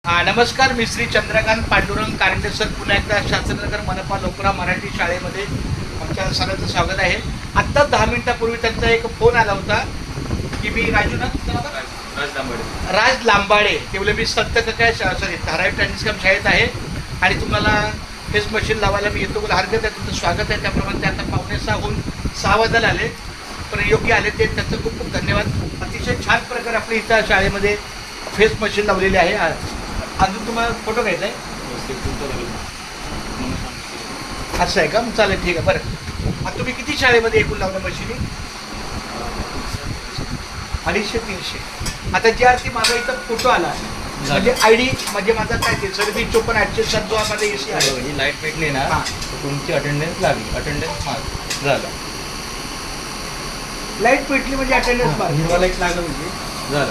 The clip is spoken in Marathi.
नमस्कार. मी श्री चंद्रकांत पांडुरंग कारंडे सर. पुन्हा एकदा शास्त्रनगर मनपा लोकरा मराठी शाळेमध्ये आमच्या सरांचं स्वागत आहे. आत्ता 10 मिनिटापूर्वी त्यांचा एक फोन आला होता की मी राज लांबाडे ते बोले मी संत काय सॉरी धारावी ट्रान्सकम शाळेत आहे आणि तुम्हाला हेच मशीन लावायला मी येतो. बोला हरकत आहे, तुमचं स्वागत आहे. त्याप्रमाणे ते आता 5:45 वाजायला आले पण योग्य आले ते त्यांचं खूप खूप धन्यवाद. अतिशय छान प्रकारे आपल्या इथं शाळेमध्ये फेस मशीन लावलेली आहे. अजून तुम्हाला फोटो घ्यायचा आहे असं आहे का? मग चालेल, ठीक आहे. बरं, आता तुम्ही किती शाळेमध्ये एकूण लावलं मशिनी? 250-300. आता ज्या अर्थी माझा इथं फोटो आला म्हणजे ID म्हणजे माझा काय ते 54-807 जो माझा AC आहे. ही लाईट पेटली ना तुमची अटेंडन्स लागली, अटेंडन्स मार्क झाला. लाईट पेटली म्हणजे अटेंडन्स मार्क. हिरवा लाईट लागला म्हणजे झालं.